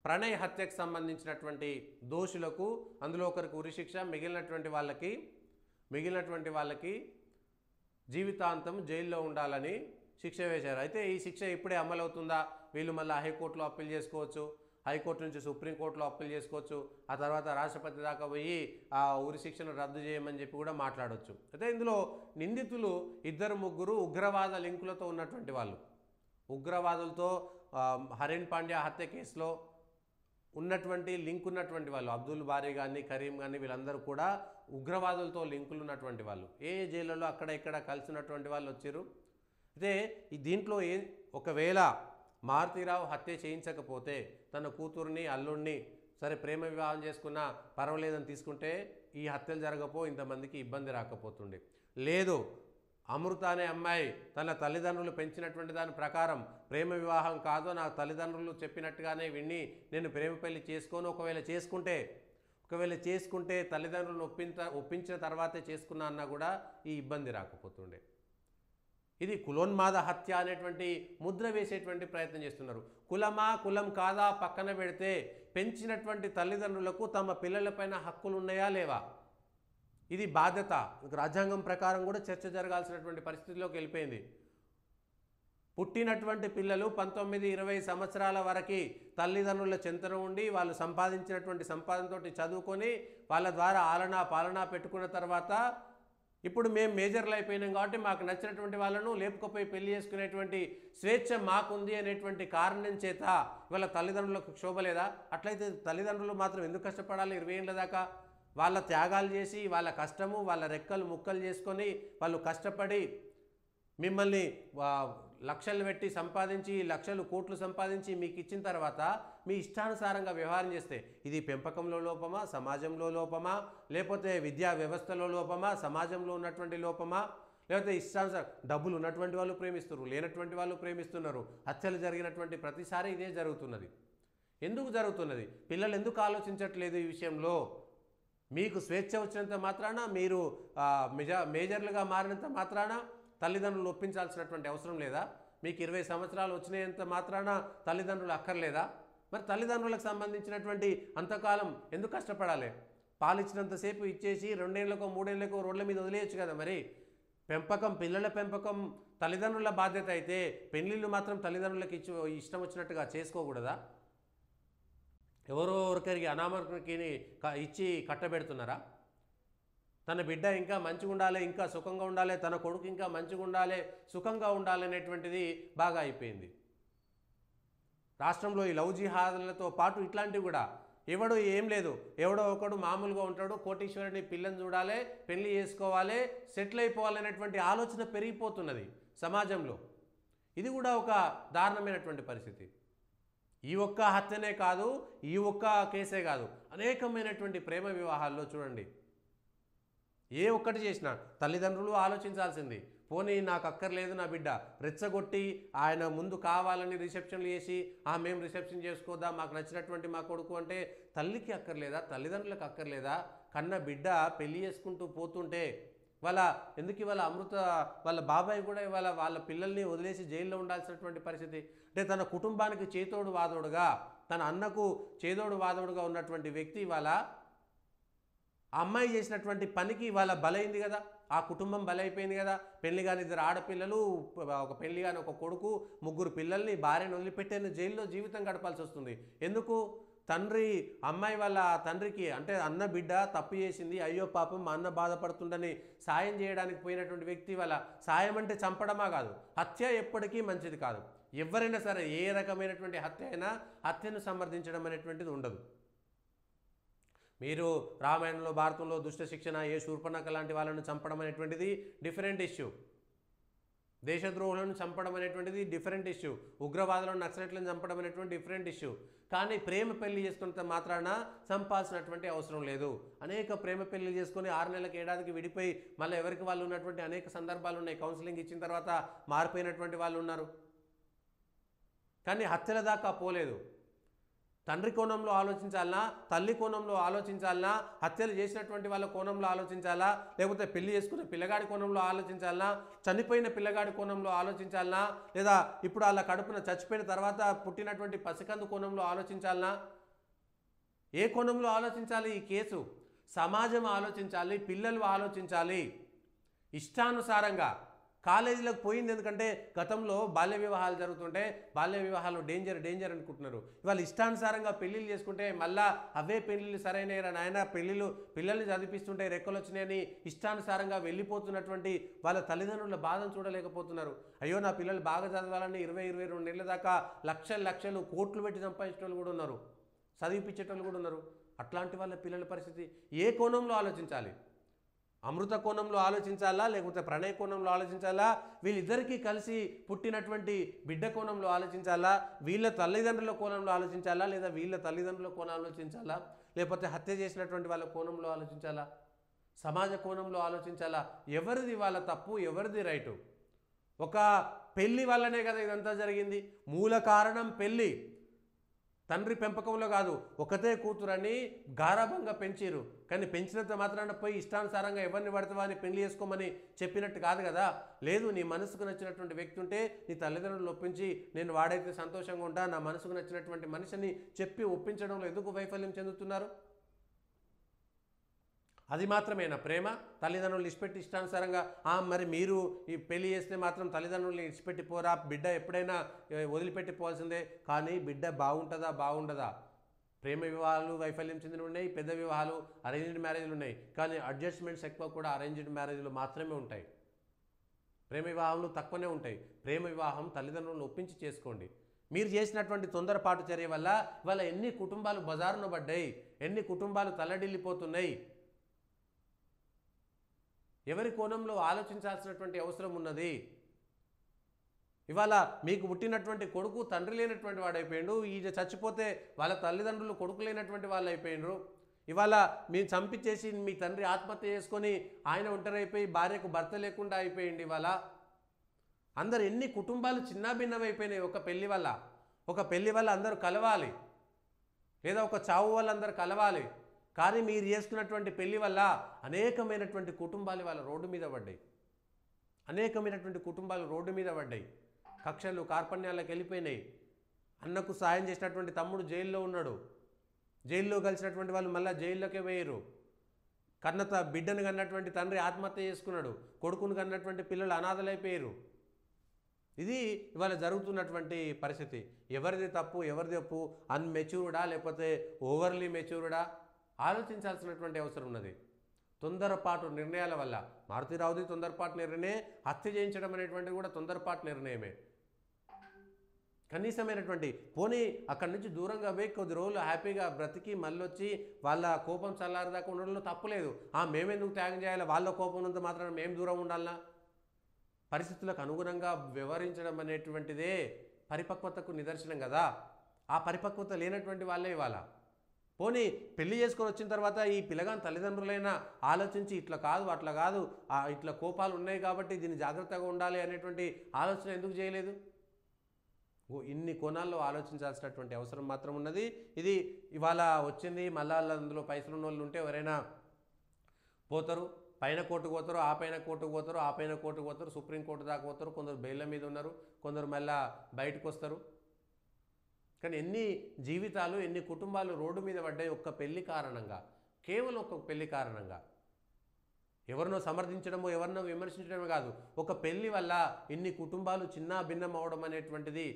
ప్రణయ్ హత్యకు సంబంధించినటువంటి దోషులకు అందులో ఒకరికి ఉరిశిక్ష, మిగిలినటువంటి వాళ్ళకి జీవితాంతం జైల్లో ఉండాలని శిక్ష వేశారు. అయితే ఈ శిక్ష ఇప్పుడే అమలవుతుందా? వీళ్ళు మళ్ళీ హైకోర్టులో అప్పీల్ చేసుకోవచ్చు, హైకోర్టు నుంచి సుప్రీంకోర్టులో అప్పీల్ చేసుకోవచ్చు, ఆ తర్వాత రాష్ట్రపతి దాకా పోయి ఆ ఉరి శిక్షను రద్దు చేయమని చెప్పి కూడా మాట్లాడవచ్చు. అయితే ఇందులో నిందితులు 2-3 ఉగ్రవాద లింకులతో ఉన్నటువంటి వాళ్ళు, ఉగ్రవాదులతో హరీన్ పాండ్యా హత్య కేసులో ఉన్నటువంటి లింక్ ఉన్నటువంటి వాళ్ళు, అబ్దుల్ బారీ కానీ కరీం కానీ వీళ్ళందరూ కూడా ఉగ్రవాదులతో లింకులు ఉన్నటువంటి వాళ్ళు. ఏ జైళ్ళలో అక్కడ ఇక్కడ కలిసినటువంటి వాళ్ళు వచ్చారు. అయితే దీంట్లో ఒకవేళ మారుతీరావు హత్య చేయించకపోతే తన కూతుర్ని అల్లుడిని సరే ప్రేమ వివాహం చేసుకున్నా పర్వాలేదని తీసుకుంటే ఈ హత్యలు జరగపో, ఇంతమందికి ఇబ్బంది రాకపోతుండే. లేదు, అమృత అనే అమ్మాయి తన తల్లిదండ్రులు పెంచినటువంటి దాని ప్రకారం ప్రేమ వివాహం కాదో నా తల్లిదండ్రులు చెప్పినట్టుగానే విని నేను ప్రేమ పెళ్లి చేసుకోను, ఒకవేళ చేసుకుంటే తల్లిదండ్రులను ఒప్పించిన తర్వాతే చేసుకున్నా అన్నా కూడా ఈ ఇబ్బంది రాకపోతుండే. ఇది కులోన్మాద హత్య అనేటువంటి ముద్ర వేసేటువంటి ప్రయత్నం చేస్తున్నారు. కులమా కులం కాదా పక్కన పెడితే పెంచినటువంటి తల్లిదండ్రులకు తమ పిల్లలపైన హక్కులు ఉన్నాయా లేవా, ఇది బాధ్యత. రాజ్యాంగం ప్రకారం కూడా చర్చ జరగాల్సినటువంటి పరిస్థితిలోకి వెళ్ళిపోయింది. పుట్టినటువంటి పిల్లలు 19-20 సంవత్సరాల వరకు తల్లిదండ్రుల చెంతన ఉండి వాళ్ళు సంపాదించినటువంటి సంపాదనతో చదువుకొని వాళ్ళ ద్వారా ఆలనా పాలనా పెట్టుకున్న తర్వాత ఇప్పుడు మేము మేజర్లు అయిపోయినాం కాబట్టి మాకు నచ్చినటువంటి వాళ్ళను లేపుకపోయి పెళ్లి చేసుకునేటువంటి స్వేచ్ఛ మాకుంది అనేటువంటి కారణం చేత ఇవాళ తల్లిదండ్రులకు క్షోభ లేదా? అట్లయితే తల్లిదండ్రులు మాత్రం ఎందుకు కష్టపడాలి 20 ఏళ్ళ దాకా? వాళ్ళ త్యాగాలు చేసి వాళ్ళ కష్టము వాళ్ళ రెక్కలు ముక్కలు చేసుకొని వాళ్ళు కష్టపడి మిమ్మల్ని లక్షలు పెట్టి సంపాదించి లక్షలు కోట్లు సంపాదించి మీకు ఇచ్చిన తర్వాత మీ ఇష్టానుసారంగా వ్యవహారం చేస్తే ఇది పెంపకంలో లోపమా, సమాజంలో లోపమా, లేకపోతే విద్యా వ్యవస్థలో లోపమా, సమాజంలో ఉన్నటువంటి లోపమా, లేకపోతే ఇష్టానుసారం డబ్బులు ఉన్నటువంటి వాళ్ళు ప్రేమిస్తున్నారు, లేనటువంటి వాళ్ళు ప్రేమిస్తున్నారు. హత్యలు జరిగినటువంటి ప్రతిసారి ఇదే జరుగుతున్నది. ఎందుకు జరుగుతున్నది? పిల్లలు ఎందుకు ఆలోచించట్లేదు ఈ విషయంలో? మీకు స్వేచ్ఛ వచ్చినంత మాత్రాన, మీరు మేజర్లుగా మారినంత మాత్రాన తల్లిదండ్రులు ఒప్పించాల్సినటువంటి అవసరం లేదా? మీకు 20 సంవత్సరాలు వచ్చినంత మాత్రాన తల్లిదండ్రులు అక్కర్లేదా? మరి తల్లిదండ్రులకు సంబంధించినటువంటి అంతకాలం ఎందుకు కష్టపడాలి? పాలిచ్చినంతసేపు ఇచ్చేసి 2 ఏళ్ళకో 3 ఏళ్ళకో రోడ్ల మీద వదిలేయచ్చు కదా. మరి పిల్లల పెంపకం తల్లిదండ్రుల బాధ్యత అయితే పెళ్ళిళ్ళు మాత్రం తల్లిదండ్రులకు ఇష్టం వచ్చినట్టుగా చేసుకోకూడదా? ఎవరో ఒకరికి అనామకునికి ఇచ్చి కట్టబెడుతున్నారా? తన బిడ్డ ఇంకా మంచిగా ఉండాలి, ఇంకా సుఖంగా ఉండాలి, తన కొడుకు ఇంకా మంచిగా ఉండాలి, సుఖంగా ఉండాలి అనేటువంటిది బాగా అయిపోయింది. రాష్ట్రంలో ఈ లవ్ జిహాదులతో పాటు ఇట్లాంటివి కూడా ఎవడో ఏం లేదు, ఎవడో ఒకడు మామూలుగా ఉంటాడు, కోటీశ్వరుని పిల్లని చూడాలి, పెళ్లి చేసుకోవాలి, సెటిల్ అయిపోవాలనేటువంటి ఆలోచన పెరిగిపోతున్నది సమాజంలో. ఇది కూడా ఒక దారుణమైనటువంటి పరిస్థితి. ఈ ఒక్క హత్యనే కాదు, ఈ ఒక్క కేసే కాదు, అనేకమైనటువంటి ప్రేమ వివాహాల్లో చూడండి, ఏ ఒక్కటి చేసినా తల్లిదండ్రులు ఆలోచించాల్సింది. పోనీ నాకు అక్కర్లేదు నా బిడ్డ, రెచ్చగొట్టి ఆయన ముందు కావాలని రిసెప్షన్లు చేసి మేము రిసెప్షన్ చేసుకోదా, మాకు నచ్చినటువంటి మా కొడుకు అంటే తల్లికి అక్కర్లేదా, తల్లిదండ్రులకు అక్కర్లేదా? కన్న బిడ్డ పెళ్లి చేసుకుంటూ పోతుంటే ఎందుకు ఇవాళ అమృత వాళ్ళ బాబాయ్ కూడా ఇవాళ వాళ్ళ పిల్లల్ని వదిలేసి జైల్లో ఉండాల్సినటువంటి పరిస్థితి. అంటే తన కుటుంబానికి చేతోడు వాదోడుగా, తన అన్నకు చేదోడు వాదోడుగా ఉన్నటువంటి వ్యక్తి ఇవాళ ఆ అమ్మాయి చేసినటువంటి పనికి ఇవాళ బలైంది కదా, ఆ కుటుంబం బలైపోయింది కదా. పెళ్లి కాని 2 ఆడపిల్లలు, ఒక పెళ్లి కాని ఒక కొడుకు, 3 పిల్లల్ని భార్యను వదిలిపెట్టిన జైల్లో జీవితం గడపాల్సి వస్తుంది. ఎందుకు? అమ్మాయి వాళ్ళ తండ్రికి, అంటే అన్న బిడ్డ తప్పు చేసింది, అయ్యో పాపం మా అన్న బాధపడుతుండని సాయం చేయడానికి పోయినటువంటి వ్యక్తి వాళ్ళ సాయం అంటే చంపడమా కాదు, హత్య ఎప్పటికీ మంచిది కాదు. ఎవరైనా సరే ఏ రకమైనటువంటి హత్య అయినా హత్యను సమర్థించడం అనేటువంటిది ఉండదు. మీరు రామాయణంలో భారతంలో దుష్ట శిక్షణ, ఏ శూర్పణఖ లాంటి వాళ్ళను చంపడం అనేటువంటిది డిఫరెంట్ ఇష్యూ, దేశద్రోహులను చంపడం అనేటువంటిది డిఫరెంట్ ఇష్యూ, ఉగ్రవాదులను నక్సలైట్లను చంపడం అనేటువంటి డిఫరెంట్ ఇష్యూ. కానీ ప్రేమ పెళ్లి చేసుకున్నంత మాత్రాన చంపాల్సినటువంటి అవసరం లేదు. అనేక ప్రేమ పెళ్లి చేసుకొని 6 నెలలకు ఏడాదికి విడిపోయి మళ్ళీ ఎవరికి వాళ్ళు ఉన్నటువంటి అనేక సందర్భాలు ఉన్నాయి. కౌన్సిలింగ్ ఇచ్చిన తర్వాత మారిపోయినటువంటి వాళ్ళు ఉన్నారు. కానీ హత్యల దాకా పోలేదు. తండ్రి కోణంలో ఆలోచించాలనా, తల్లి కోణంలో ఆలోచించాలనా, హత్యలు చేసినటువంటి వాళ్ళ కోణంలో ఆలోచించాలా, లేకపోతే పెళ్లి చేసుకున్న పిల్లగాడి కోణంలో ఆలోచించాలనా, చనిపోయిన పిల్లగాడి కోణంలో ఆలోచించాలనా, లేదా ఇప్పుడు వాళ్ళ కడుపున చచ్చిపోయిన తర్వాత పుట్టినటువంటి పసికందు కోణంలో ఆలోచించాలనా? ఏ కోణంలో ఆలోచించాలి ఈ కేసు? సమాజం ఆలోచించాలి, పిల్లలు ఆలోచించాలి. ఇష్టానుసారంగా కాలేజీలకు పోయింది ఎందుకంటే గతంలో బాల్య వివాహాలు జరుగుతుంటే బాల్య వివాహాలు డేంజర్ డేంజర్ అనుకుంటున్నారు. ఇవాళ ఇష్టానుసారంగా పెళ్ళిళ్ళు చేసుకుంటే మళ్ళా అవే పెళ్ళిళ్ళు సరైన నాయన పిల్లల్ని చదివిపిస్తుంటే రెక్కలు వచ్చినాయని ఇష్టానుసారంగా వెళ్ళిపోతున్నటువంటి వాళ్ళ తల్లిదండ్రుల బాధను చూడలేకపోతున్నారు. అయ్యో నా పిల్లలు బాగా చదవాలని 20-22 నెలల దాకా లక్షలు కోట్లు పెట్టి సంపాదించే వాళ్ళు కూడా ఉన్నారు, చదివిపించేటోళ్ళు కూడా ఉన్నారు. అట్లాంటి వాళ్ళ పిల్లల పరిస్థితి ఏ కోణంలో ఆలోచించాలి? అమృత కోణంలో ఆలోచించాలా, లేకపోతే ప్రణయ కోణంలో ఆలోచించాలా, వీళ్ళిద్దరికీ కలిసి పుట్టినటువంటి బిడ్డ కోణంలో ఆలోచించాలా, వీళ్ళ తల్లిదండ్రుల కోణంలో ఆలోచించాలా, లేదా వీళ్ళ తల్లిదండ్రుల కోణంలో ఆలోచించాలా, లేకపోతే హత్య చేసినటువంటి వాళ్ళ కోణంలో ఆలోచించాలా, సమాజ కోణంలో ఆలోచించాలా? ఎవరిది వాళ్ళ తప్పు, ఎవరిది రైటు? ఒక పెళ్ళి వల్లనే కదా ఇదంతా జరిగింది. మూల కారణం పెళ్ళి, తండ్రి పెంపకంలో కాదు. ఒకతే కూతురని గారాభంగా పెంచారు, కానీ పెంచినంత మాత్రాన పోయి ఇష్టానుసారంగా ఎవరిని పడతావా అని పెళ్లి చేసుకోమని చెప్పినట్టు కాదు కదా. లేదు, నీ మనసుకు నచ్చినటువంటి వ్యక్తి ఉంటే నీ తల్లిదండ్రులు ఒప్పించి నేను వాడైతే సంతోషంగా ఉంటా, నా మనసుకు నచ్చినటువంటి మనిషిని చెప్పి ఒప్పించడంలో ఎందుకు వైఫల్యం చెందుతున్నారు? అది మాత్రమేనా ప్రేమ? తల్లిదండ్రులు ఇచ్చిపెట్టి ఇష్టానుసారంగా మరి మీరు ఈ పెళ్లి చేస్తే మాత్రం తల్లిదండ్రులు ఇచ్చిపెట్టి పోరా, బిడ్డ ఎప్పుడైనా వదిలిపెట్టిపోవాల్సిందే. కానీ బిడ్డ బాగుంటుందా బాగుండదా? ప్రేమ వివాహాలు వైఫల్యం చెందిన ఉన్నాయి, పెద్ద వివాహాలు అరేంజ్డ్ మ్యారేజ్లు ఉన్నాయి. కానీ అడ్జస్ట్మెంట్స్ ఎక్కువ కూడా అరేంజ్డ్ మ్యారేజ్లు మాత్రమే ఉంటాయి, ప్రేమ వివాహాలు తక్కువనే ఉంటాయి. ప్రేమ వివాహం తల్లిదండ్రులను ఒప్పించి చేసుకోండి. మీరు చేసినటువంటి తొందరపాటు చర్య వల్ల ఇవాళ ఎన్ని కుటుంబాలు బజారున పడ్డాయి, ఎన్ని కుటుంబాలు తల్లడిల్లిపోతున్నాయి. ఎవరి కోణంలో ఆలోచించాల్సినటువంటి అవసరం ఉన్నది. ఇవాళ మీకు పుట్టినటువంటి కొడుకు తండ్రి లేనటువంటి వాడు అయిపోయిండు, ఈయన చచ్చిపోతే వాళ్ళ తల్లిదండ్రులు కొడుకు లేనటువంటి వాళ్ళు అయిపోయినరు. ఇవాళ మీరు చంపించేసి మీ తండ్రి ఆత్మహత్య చేసుకొని ఆయన ఒంటరైపోయి భార్యకు భర్త లేకుండా అయిపోయింది. ఇవాళ అందరు ఎన్ని కుటుంబాలు చిన్నాభిన్నమైపోయినాయి ఒక పెళ్లి వల్ల. ఒక పెళ్లి వల్ల అందరూ కలవాలి, లేదా ఒక చావు వల్ల అందరూ కలవాలి. కానీ మీరు చేసుకున్నటువంటి పెళ్లి వల్ల అనేకమైనటువంటి కుటుంబాలు వాళ్ళ రోడ్డు మీద పడ్డాయి, అనేకమైనటువంటి కుటుంబాలు రోడ్డు మీద పడ్డాయి. కక్షలు కార్పణ్యాలకు వెళ్ళిపోయినాయి. అన్నకు సాయం చేసినటువంటి తమ్ముడు జైల్లో ఉన్నాడు, జైల్లో కలిసినటువంటి వాళ్ళు మళ్ళీ జైల్లోకే పోయారు. బిడ్డను కన్నటువంటి తండ్రి ఆత్మహత్య చేసుకున్నాడు, కొడుకును కన్నటువంటి పిల్లలు అనాథలైపోయారు. ఇది ఇవాళ జరుగుతున్నటువంటి పరిస్థితి. ఎవరిది తప్పు, ఎవరిది తప్పు? అన్మెచ్యూర్డా లేకపోతే ఓవర్లీ మెచ్యూర్డా? ఆలోచించాల్సినటువంటి అవసరం ఉన్నది. తొందరపాటు నిర్ణయాల వల్ల మారుతిరావుది తొందరపాటు నిర్ణయమే, హత్య చేయించడం అనేటువంటిది కూడా తొందరపాటు నిర్ణయమే. కనీసమైనటువంటి పోనీ అక్కడి నుంచి దూరంగా పోయి కొద్ది రోజులు హ్యాపీగా బ్రతికి మళ్ళీ వచ్చి వాళ్ళ కోపం చల్లారదాకా ఉండడంలో తప్పులేదు. మేమెందుకు త్యాగం చేయాలి? వాళ్ళ కోపం ఉన్నంత మాత్రాన మేము దూరం ఉండాలన్నా? పరిస్థితులకు అనుగుణంగా వ్యవహరించడం అనేటువంటిదే పరిపక్వతకు నిదర్శనం కదా. ఆ పరిపక్వత లేనటువంటి వాళ్ళే ఇవాళ. పోనీ పెళ్లి చేసుకొని వచ్చిన తర్వాత ఈ పిల్లగాని తల్లిదండ్రులైనా ఆలోచించి ఇట్లా కాదు అట్లా కాదు, ఇట్లా కోపాలు ఉన్నాయి కాబట్టి దీన్ని జాగ్రత్తగా ఉండాలి అనేటువంటి ఆలోచన ఎందుకు చేయలేదు? ఇన్ని కోణాల్లో ఆలోచించాల్సినటువంటి అవసరం మాత్రం ఉన్నది. ఇది ఇవాళ వచ్చింది, మళ్ళా అందులో పైసలు ఉన్న వాళ్ళు ఉంటే ఎవరైనా పోతారు, పైన కోర్టుకు పోతారు, ఆ పైన కోర్టుకు పోతారు, ఆ పైన కోర్టుకు పోతారు, సుప్రీంకోర్టు దాకా పోతారు. కొందరు బెయిల్ల మీద ఉన్నారు, కొందరు మళ్ళా బయటకు వస్తారు. కానీ ఎన్ని జీవితాలు, ఎన్ని కుటుంబాలు రోడ్డు మీద పడ్డాయి ఒక్క పెళ్లి కారణంగా, కేవలం ఒక పెళ్లి కారణంగా. ఎవరినో సమర్థించడమో ఎవరినో విమర్శించడమే కాదు, ఒక పెళ్లి వల్ల ఇన్ని కుటుంబాలు చిన్న భిన్నం అవడం అనేటువంటిది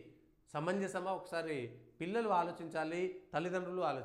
సమంజసమా? ఒకసారి పిల్లలు ఆలోచించాలి, తల్లిదండ్రులు ఆలోచించాలి.